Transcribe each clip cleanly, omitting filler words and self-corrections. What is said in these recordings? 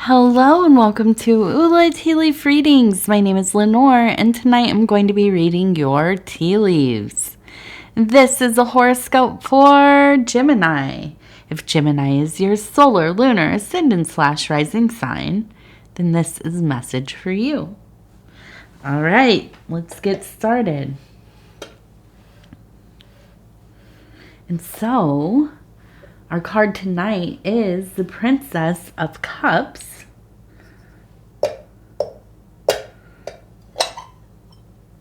Hello and welcome to Ula Tea Leaf Readings. My name is Lenor and tonight I'm going to be reading your tea leaves. This is a horoscope for Gemini. If Gemini is your solar, lunar, ascendant / rising sign, then this is a message for you. All right, let's get started. And so, our card tonight is the Princess of Cups,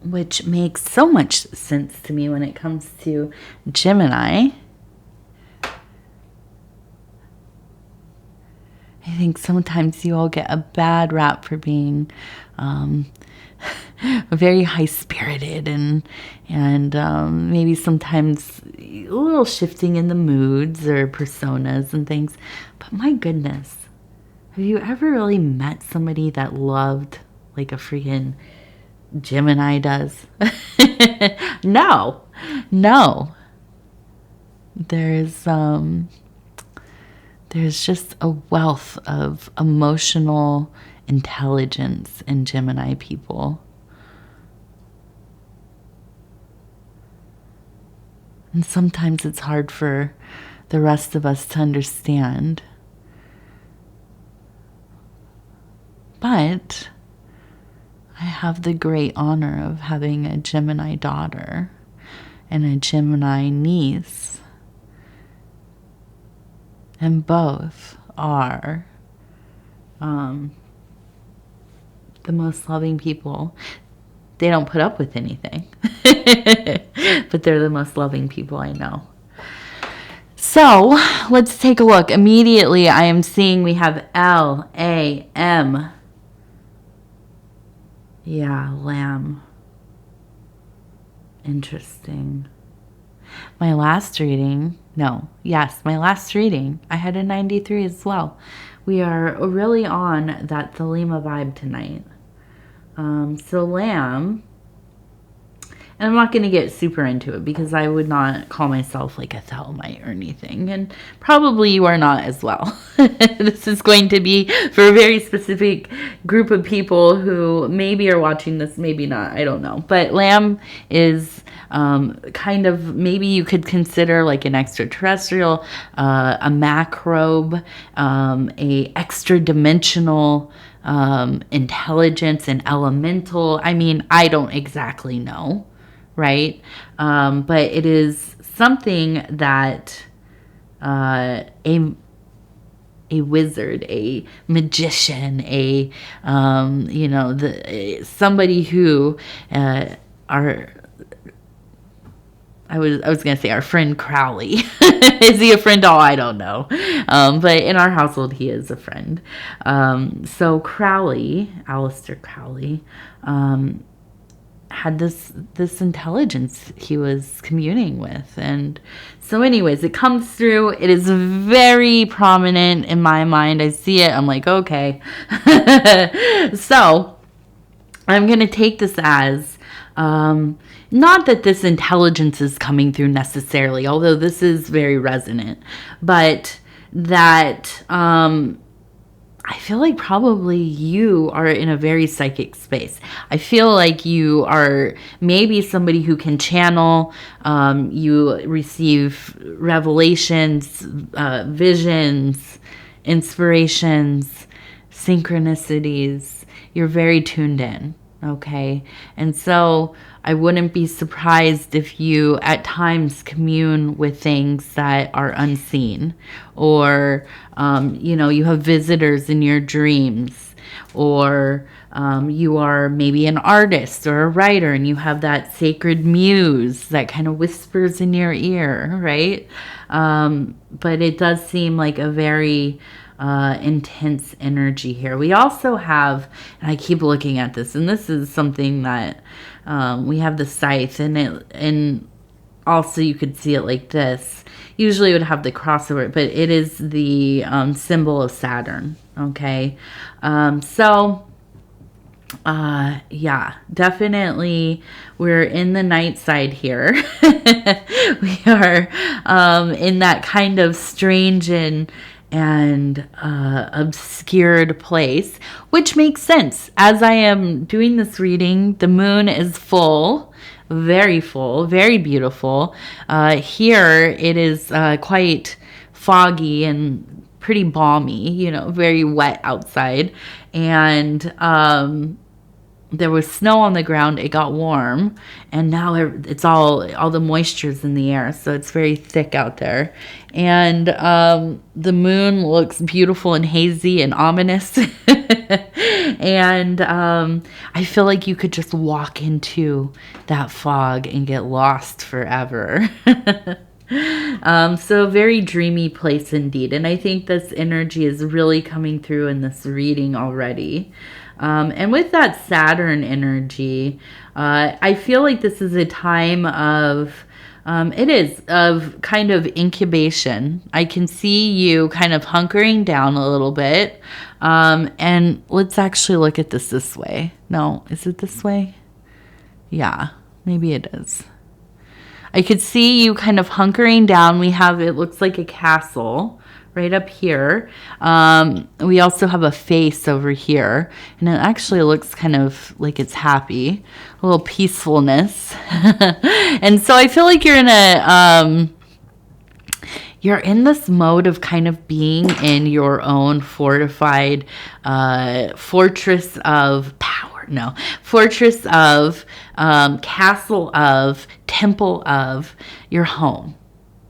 which makes so much sense to me when it comes to Gemini. I think sometimes you all get a bad rap for being very high-spirited and maybe sometimes a little shifting in the moods or personas and things. But my goodness, have you ever really met somebody that loved like a freaking Gemini does? No. There's just a wealth of emotional intelligence in Gemini people. And sometimes it's hard for the rest of us to understand. But I have the great honor of having a Gemini daughter and a Gemini niece. And both are the most loving people. They don't put up with anything, but they're the most loving people I know. So let's take a look. Immediately, I am seeing we have L-A-M. Yeah, lamb. Interesting. My last reading, I had a 93 as well. We are really on that Thelema vibe tonight. So lamb, and I'm not going to get super into it because I would not call myself like a Thelmite or anything, and probably you are not as well. This is going to be for a very specific group of people who maybe are watching this, maybe not, I don't know. But lamb is kind of, maybe you could consider like an extraterrestrial, a macrobe, a extra dimensional intelligence, and elemental. I mean, I don't exactly know, right? But it is something that a wizard, a magician, somebody who I was going to say our friend Crowley. Is he a friend? Oh, I don't know. But in our household, he is a friend. So Crowley, Aleister Crowley, had this intelligence he was communing with. And so anyways, it comes through. It is very prominent in my mind. I see it. I'm like, okay. So I'm going to take this as... not that this intelligence is coming through necessarily, although this is very resonant, but that I feel like probably you are in a very psychic space. I feel like you are maybe somebody who can channel, you receive revelations, visions, inspirations, synchronicities. You're very tuned in. Okay, and so I wouldn't be surprised if you at times commune with things that are unseen, or you have visitors in your dreams, or you are maybe an artist or a writer and you have that sacred muse that kind of whispers in your ear, right? But it does seem like a very intense energy here. We also have, and I keep looking at this, and this is something that we have the scythe, and also you could see it like this. Usually it would have the crossover, but it is the symbol of Saturn. Okay, yeah, definitely we're in the night side here. We are in that kind of strange and and obscured place, which makes sense. As I am doing this reading, the moon is full, very beautiful. Here it is quite foggy and pretty balmy, you know, very wet outside. And there was snow on the ground. It got warm, and now it's all the moisture's in the air, so it's very thick out there. And the moon looks beautiful and hazy and ominous. And I feel like you could just walk into that fog and get lost forever. So a very dreamy place indeed. And I think this energy is really coming through in this reading already. And with that Saturn energy, I feel like this is a time of, of kind of incubation. I can see you kind of hunkering down a little bit. And let's actually look at this way. No, is it this way? Yeah, maybe it is. I could see you kind of hunkering down. We have, it looks like a castle right up here. We also have a face over here, and it actually looks kind of like it's happy, a little peacefulness. And so I feel like you're in this mode of kind of being in your own fortified fortress of power. No, fortress of, castle of, temple of your home,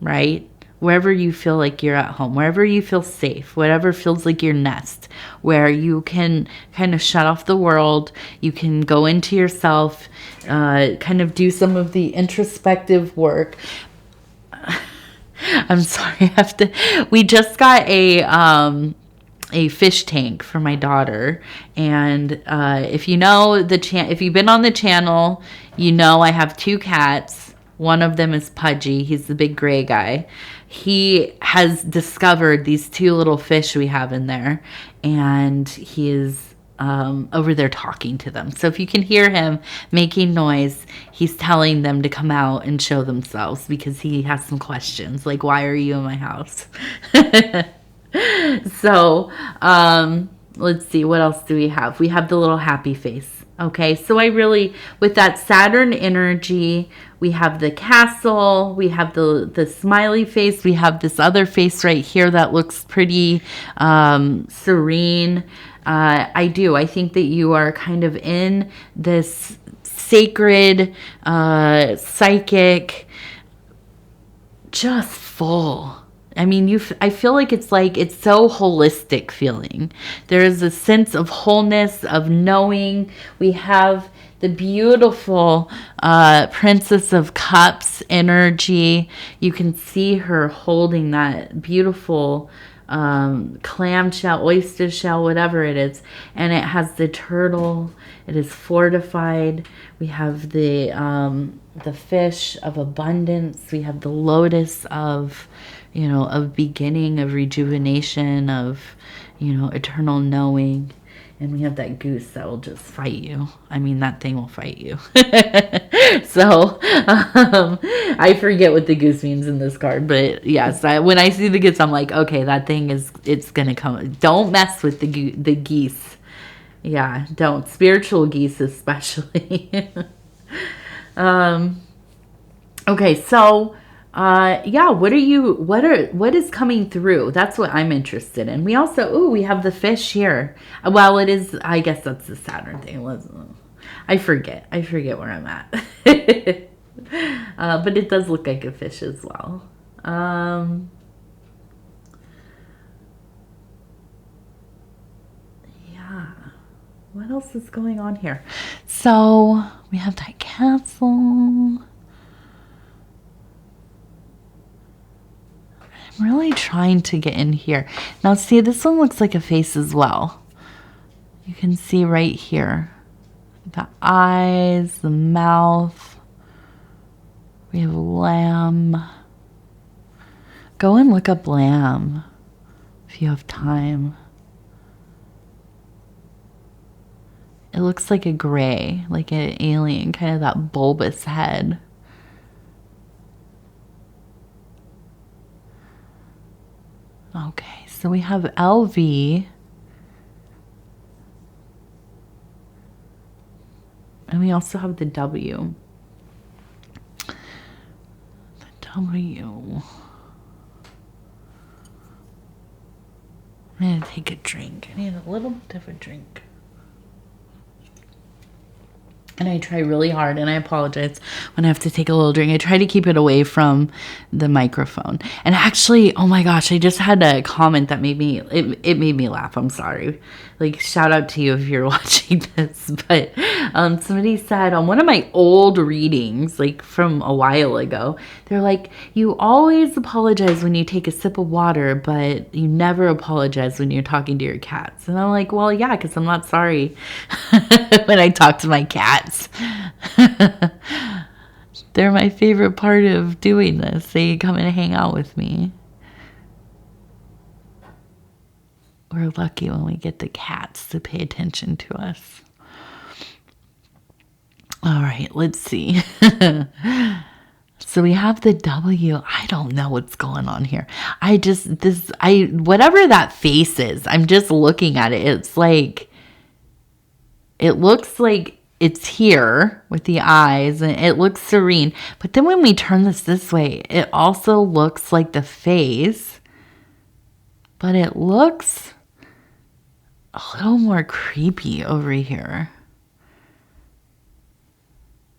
right? Wherever you feel like you're at home, wherever you feel safe, whatever feels like your nest, where you can kind of shut off the world, you can go into yourself, kind of do some of the introspective work. I'm sorry, we just got a fish tank for my daughter, and if you know if you've been on the channel, you know I have 2 cats. One of them is Pudgy. He's the big gray guy. He has discovered these 2 little fish we have in there, and he is over there talking to them. So if you can hear him making noise, he's telling them to come out and show themselves because he has some questions, like, why are you in my house? So let's see, what else do we have? We have the little happy face. Okay, so I really, with that Saturn energy, we have the castle, we have the smiley face, we have this other face right here that looks pretty serene. I think that you are kind of in this sacred, psychic, just full. I mean, I feel like it's so holistic feeling. There is a sense of wholeness, of knowing. We have the beautiful Princess of Cups energy. You can see her holding that beautiful clam shell, oyster shell, whatever it is. And it has the turtle. It is fortified. We have the fish of abundance. We have the lotus of, of beginning, of rejuvenation, of, eternal knowing. And we have that goose that will just fight you. I mean, that thing will fight you. So, I forget what the goose means in this card. But yes, when I see the goose, I'm like, okay, that thing it's going to come. Don't mess with the geese. Yeah, don't. Spiritual geese especially. Okay, so... what is coming through? That's what I'm interested in. We also, we have the fish here. Well, it is, I guess that's the Saturn thing. I forget where I'm at. But it does look like a fish as well. What else is going on here? So we have that castle. I'm really trying to get in here. Now, see, this one looks like a face as well. You can see right here. The eyes, the mouth. We have lamb. Go and look up lamb if you have time. It looks like a gray, like an alien, kind of that bulbous head. Okay, So we have LV. And we also have the W. The W. I'm going to take a drink. I need a little bit of a drink. And I try really hard, and I apologize when I have to take a little drink. I try to keep it away from the microphone. And actually, oh my gosh, I just had a comment that made me, it made me laugh. I'm sorry. Like, shout out to you if you're watching this. But somebody said on one of my old readings, like from a while ago, they're like, you always apologize when you take a sip of water, but you never apologize when you're talking to your cats. And I'm like, well, yeah, because I'm not sorry when I talk to my cats. They're my favorite part of doing this. They come and hang out with me. We're lucky when we get the cats to pay attention to us. All right, let's see. So we have the W. I don't know what's going on here. Whatever that face is, I'm just looking at it. It's like, it looks like it's here with the eyes, and it looks serene. But then when we turn this way, it also looks like the face, but it looks a little more creepy over here.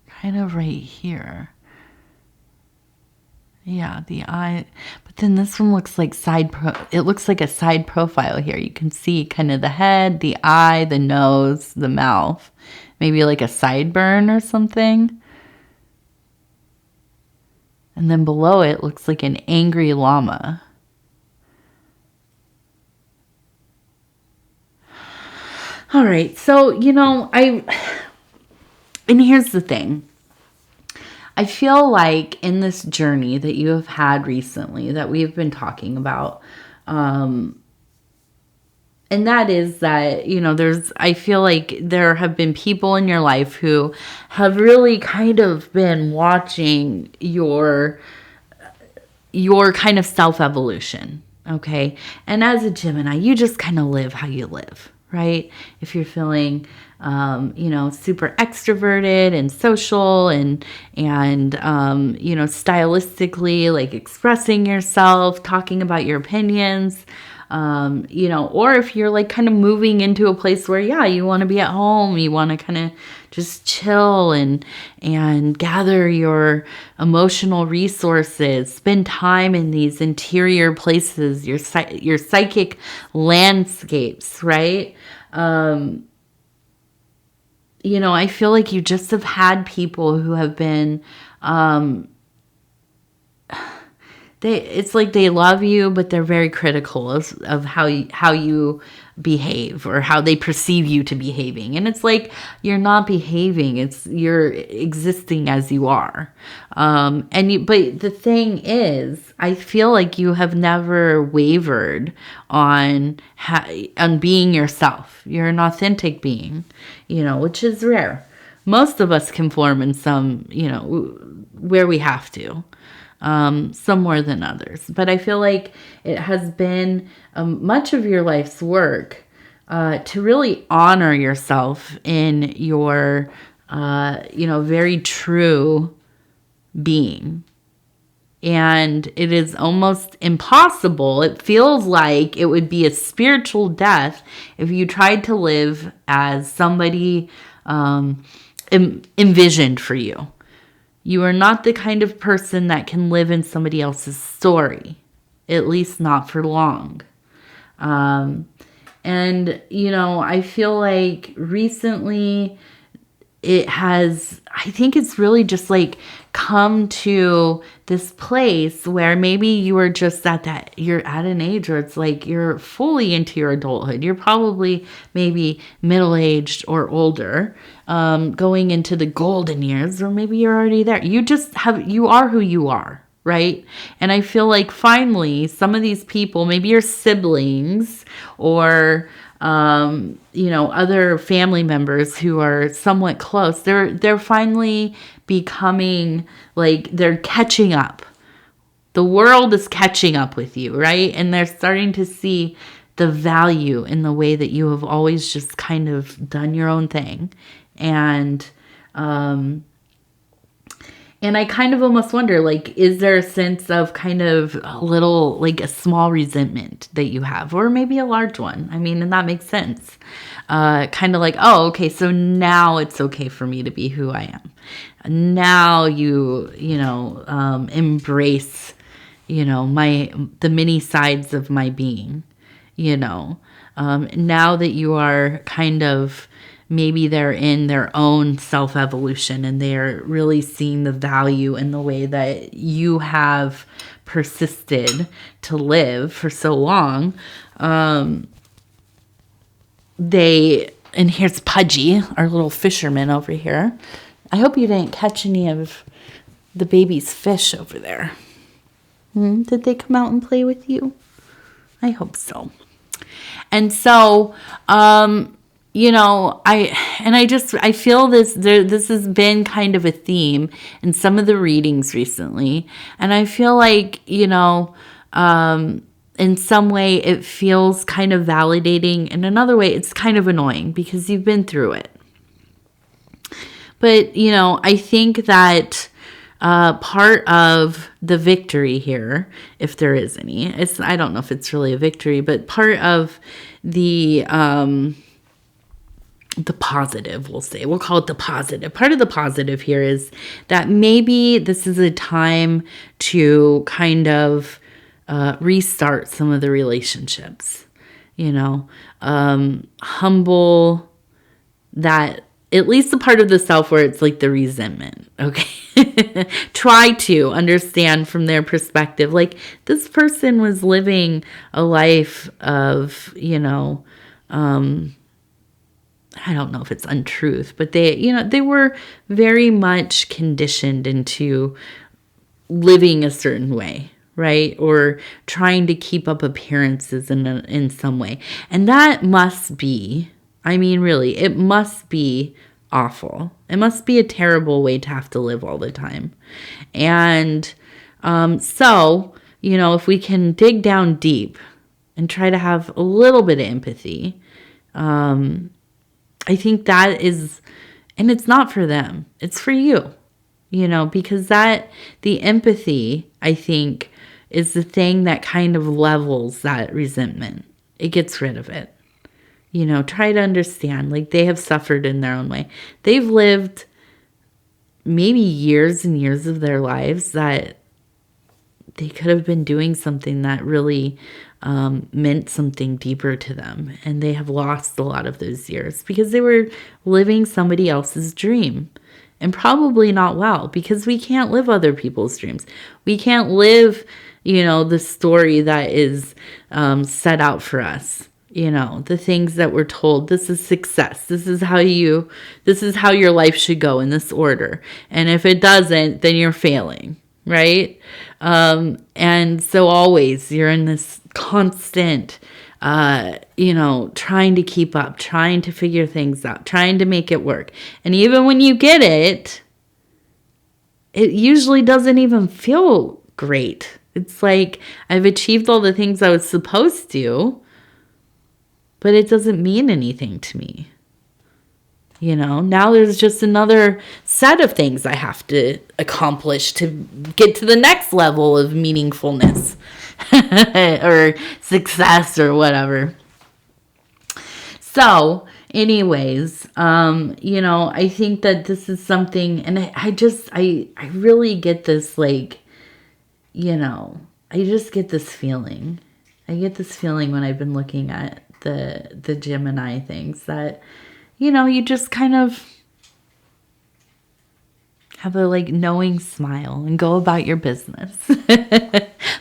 Kind of right here. Yeah, the eye. But then this one looks like it looks like a side profile here. You can see kind of the head, the eye, the nose, the mouth. Maybe like a sideburn or something. And then below it looks like an angry llama. All right, so, and here's the thing. I feel like in this journey that you have had recently that we've been talking about, and that is that, I feel like there have been people in your life who have really kind of been watching your kind of self-evolution, okay? And as a Gemini, you just kind of live how you live, right? If you're feeling, super extroverted and social and stylistically, like expressing yourself, talking about your opinions, or if you're like kind of moving into a place where, yeah, you want to be at home, you want to kind of just chill and gather your emotional resources, spend time in these interior places, your psychic landscapes, right? I feel like you just have had people who have been, it's like they love you, but they're very critical of how you behave or how they perceive you to behaving. And it's like, you're not behaving, you're existing as you are. But the thing is, I feel like you have never wavered on being yourself. You're an authentic being, which is rare. Most of us conform in some, where we have to. Some more than others. But I feel like it has been much of your life's work to really honor yourself in your, very true being. And it is almost impossible. It feels like it would be a spiritual death if you tried to live as somebody envisioned for you. You are not the kind of person that can live in somebody else's story, at least not for long. I feel like recently I think it's really just like come to this place where maybe you are just you're at an age where it's like you're fully into your adulthood. You're probably maybe middle-aged or older, going into the golden years, or maybe you're already there. You are who you are, right? And I feel like finally some of these people, maybe your siblings or other family members who are somewhat close, they're finally becoming like they're catching up. The world is catching up with you, right? And they're starting to see the value in the way that you have always just kind of done your own thing. And I kind of almost wonder, like, is there a sense of kind of a little, like a small resentment that you have, or maybe a large one? I mean, and that makes sense. Kind of like, oh, okay, so now it's okay for me to be who I am. Now embrace, the many sides of my being, now that you are kind of, maybe they're in their own self-evolution and they're really seeing the value in the way that you have persisted to live for so long. And here's Pudgy, our little fisherman over here. I hope you didn't catch any of the baby's fish over there. Did they come out and play with you? I hope so. And so, I feel this has been kind of a theme in some of the readings recently. And I feel like, in some way it feels kind of validating. In another way, it's kind of annoying because you've been through it. But, I think that part of the victory here, if there is any, I don't know if it's really a victory, but part of the positive, we'll call it the positive. Part of the positive here is that maybe this is a time to kind of restart some of the relationships, humble that, at least the part of the self where it's like the resentment, okay? Try to understand from their perspective, like this person was living a life of, I don't know if it's untruth, but they were very much conditioned into living a certain way, right? Or trying to keep up appearances in some way. And that must be, really, it must be awful. It must be a terrible way to have to live all the time. And so, if we can dig down deep and try to have a little bit of empathy, I think that is, and it's not for them, it's for you, because the empathy, I think, is the thing that kind of levels that resentment. It gets rid of it. Try to understand, like they have suffered in their own way. They've lived maybe years and years of their lives that they could have been doing something that really meant something deeper to them. And they have lost a lot of those years because they were living somebody else's dream. And probably not well, because we can't live other people's dreams. We can't live, the story that is set out for us. The things that we're told, this is success. This is how your life should go in this order. And if it doesn't, then you're failing, right? And so always you're in this constant, trying to keep up, trying to figure things out, trying to make it work. And even when you get it, it usually doesn't even feel great. It's like, I've achieved all the things I was supposed to, but it doesn't mean anything to me. Now there's just another set of things I have to accomplish to get to the next level of meaningfulness or success or whatever. So anyways, I think that this is something, and I really get this, like, I just get this feeling. I get this feeling when I've been looking at the Gemini things that, you just kind of have a like knowing smile and go about your business.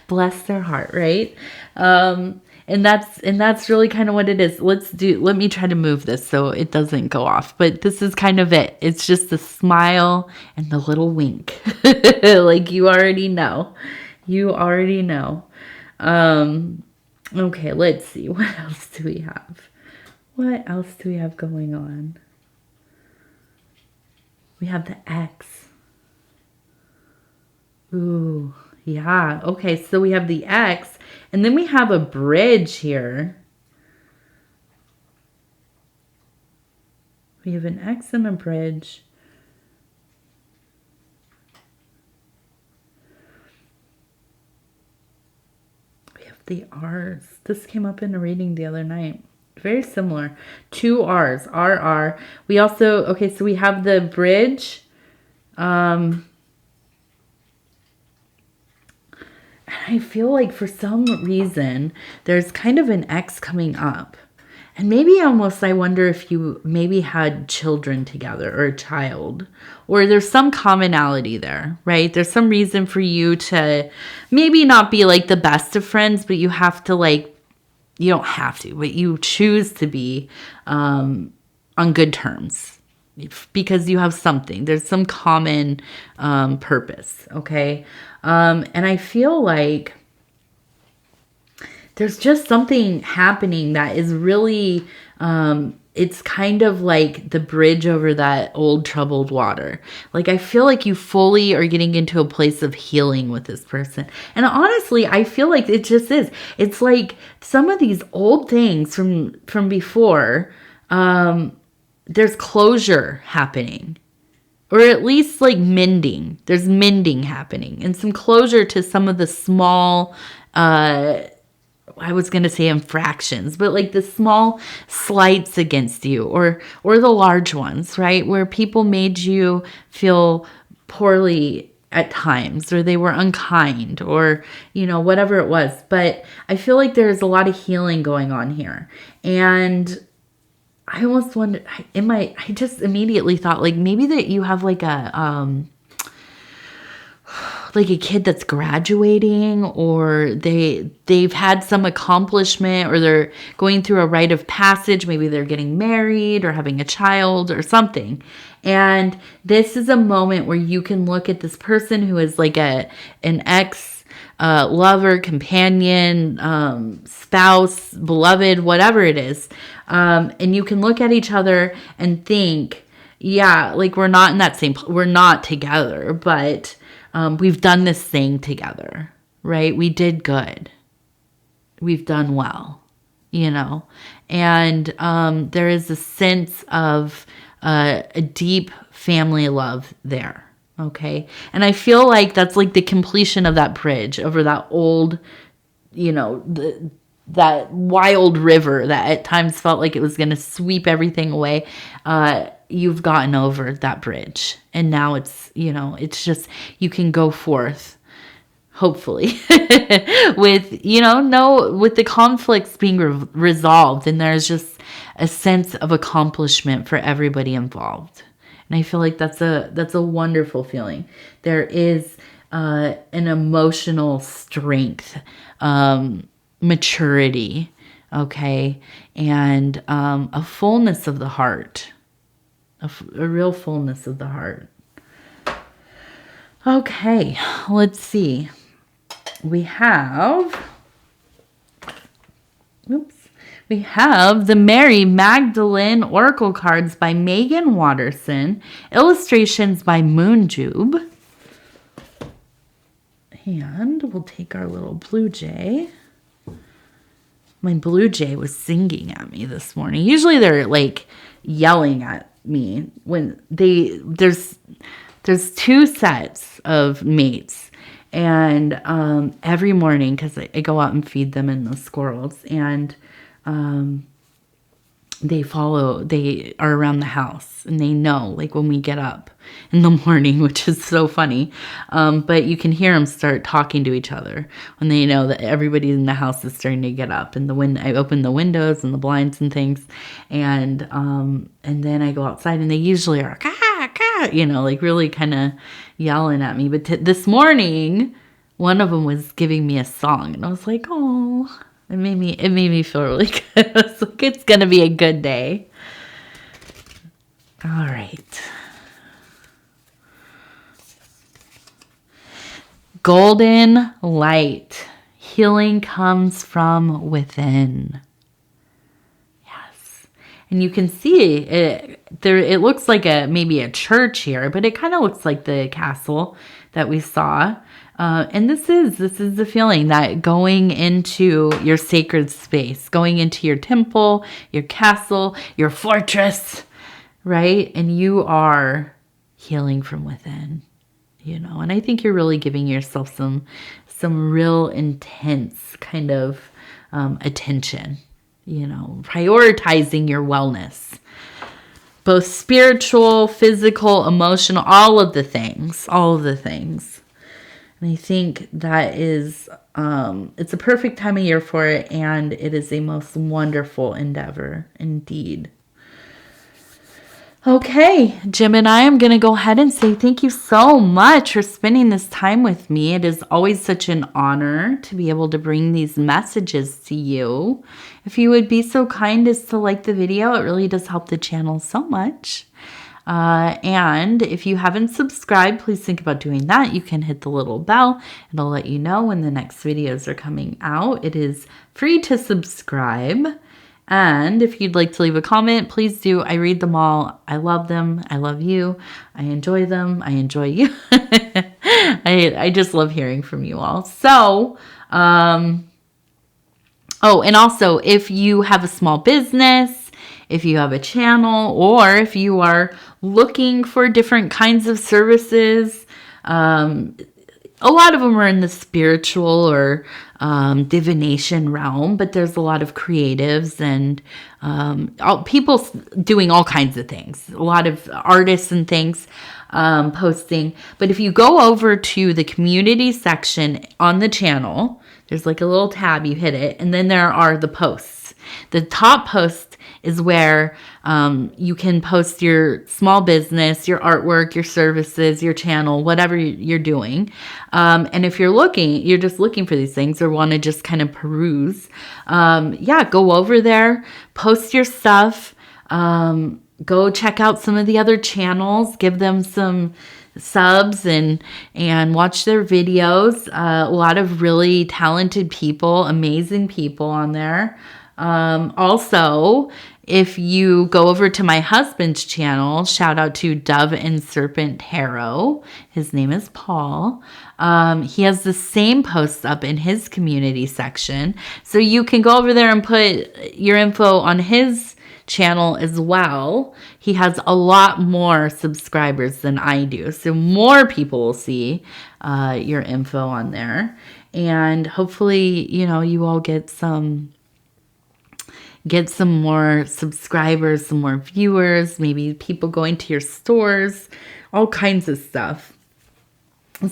Bless their heart, right? And that's really kind of what it is. Let me try to move this so it doesn't go off. But this is kind of it. It's just the smile and the little wink. Like you already know. You already know. Okay, let's see. What else do we have? What else do we have going on? We have the X. Ooh, Yeah. Okay. So we have the X, and then we have a bridge here. We have an X and a bridge. We have the R's. This came up in a reading the other night. Very similar. 2 R's. RR. We also, okay, so we have the bridge. I feel like for some reason, there's kind of an X coming up. And maybe almost I wonder if you maybe had children together or a child. Or there's some commonality there, right? There's some reason for you to maybe not be like the best of friends, but you have to like, you don't have to, but you choose to be on good terms. Because you have something. There's some common purpose, okay? And I feel like there's just something happening that is really, it's kind of like the bridge over that old troubled water. Like, I feel like you fully are getting into a place of healing with this person. And honestly, I feel like it just is. It's like some of these old things from before, there's closure happening. Or at least like mending. There's mending happening. And some closure to some of the small, I was going to say infractions, but like the small slights against you or the large ones, right? Where people made you feel poorly at times or they were unkind or, you know, whatever it was. But I feel like there's a lot of healing going on here. And I almost wondered, I just immediately thought like maybe that you have like a kid that's graduating or they've had some accomplishment or they're going through a rite of passage. Maybe they're getting married or having a child or something. And this is a moment where you can look at this person who is like an ex lover, companion, spouse, beloved, whatever it is. And you can look at each other and think, yeah, like we're not in that same, we're not together, but we've done this thing together, right? We did good. We've done well, you know? And there is a sense of a deep family love there, okay? And I feel like that's like the completion of that bridge over that old, you know, that wild river that at times felt like it was going to sweep everything away. You've gotten over that bridge. And now it's, you know, it's just, you can go forth, hopefully, with, you know, with the conflicts being resolved. And there's just a sense of accomplishment for everybody involved. And I feel like that's a wonderful feeling. There is an emotional strength, maturity, okay, and a fullness of the heart, a real fullness of the heart. Okay, let's see. We have the Mary Magdalene Oracle cards by Megan Watterson, illustrations by Moonjube, and we'll take our little blue jay. My blue jay was singing at me this morning. Usually they're like yelling at me when there's 2 sets of mates, and every morning, because I go out and feed them and the squirrels, and they are around the house and they know like when we get up in the morning, which is so funny. But you can hear them start talking to each other when they know that everybody in the house is starting to get up. And I open the windows and the blinds and things. And then I go outside and they usually are, "Caw, caw," you know, like really kind of yelling at me. But this morning, one of them was giving me a song and I was like, oh, it made me feel really good. I was like, it's going to be a good day. All right. Golden light. Healing comes from within. Yes. And you can see it there. It looks like maybe a church here, but it kind of looks like the castle that we saw. And this is the feeling that going into your sacred space, going into your temple, your castle, your fortress, right? And you are healing from within, and I think you're really giving yourself some real intense kind of attention, prioritizing your wellness, both spiritual, physical, emotional, all of the things. And I think that is, it's a perfect time of year for it, and it is a most wonderful endeavor indeed. Okay, Gemini, I'm going to go ahead and say thank you so much for spending this time with me. It is always such an honor to be able to bring these messages to you. If you would be so kind as to like the video, it really does help the channel so much. And if you haven't subscribed, please think about doing that. You can hit the little bell. It'll let you know when the next videos are coming out. It is free to subscribe. And if you'd like to leave a comment, please do. I read them all. I love them. I love you. I enjoy them. I enjoy you. I just love hearing from you all. So, and also if you have a small business, if you have a channel, or if you are looking for different kinds of services, a lot of them are in the spiritual or divination realm, but there's a lot of creatives and people doing all kinds of things. A lot of artists and things posting. But if you go over to the community section on the channel, there's like a little tab, you hit it, and then there are the posts. The top post is where you can post your small business, your artwork, your services, your channel, whatever you're doing. And if you're just looking for these things or want to just kind of peruse, go over there, post your stuff, go check out some of the other channels, give them some subs and watch their videos. A lot of really talented people, amazing people on there. Also, if you go over to my husband's channel, shout out to Dove and Serpent Tarot. His name is Paul. He has the same posts up in his community section. So you can go over there and put your info on his channel as well. He has a lot more subscribers than I do. So more people will see your info on there. And hopefully, you all get some more subscribers, some more viewers, maybe people going to your stores, all kinds of stuff.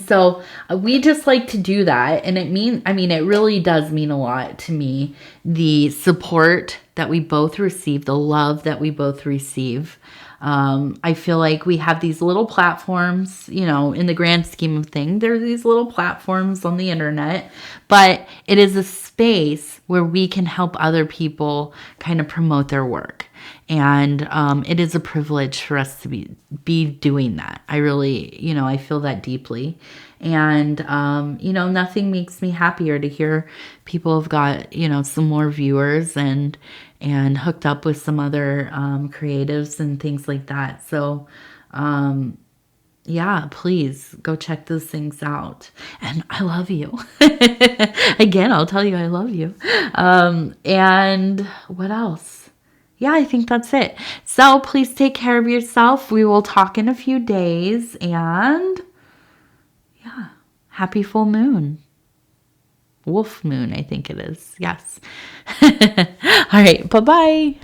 So we just like to do that. And it really does mean a lot to me, the support that we both receive, the love that we both receive. I feel like we have these little platforms, in the grand scheme of things, there are these little platforms on the internet, but it is a space where we can help other people kind of promote their work. And it is a privilege for us to be doing that. I really, I feel that deeply. And, nothing makes me happier to hear people have got, some more viewers and hooked up with some other creatives and things like that. So, please go check those things out. And I love you. Again, I'll tell you I love you. And what else? Yeah, I think that's it. So please take care of yourself. We will talk in a few days. And happy full moon. Wolf moon, I think it is. Yes. All right. Bye-bye.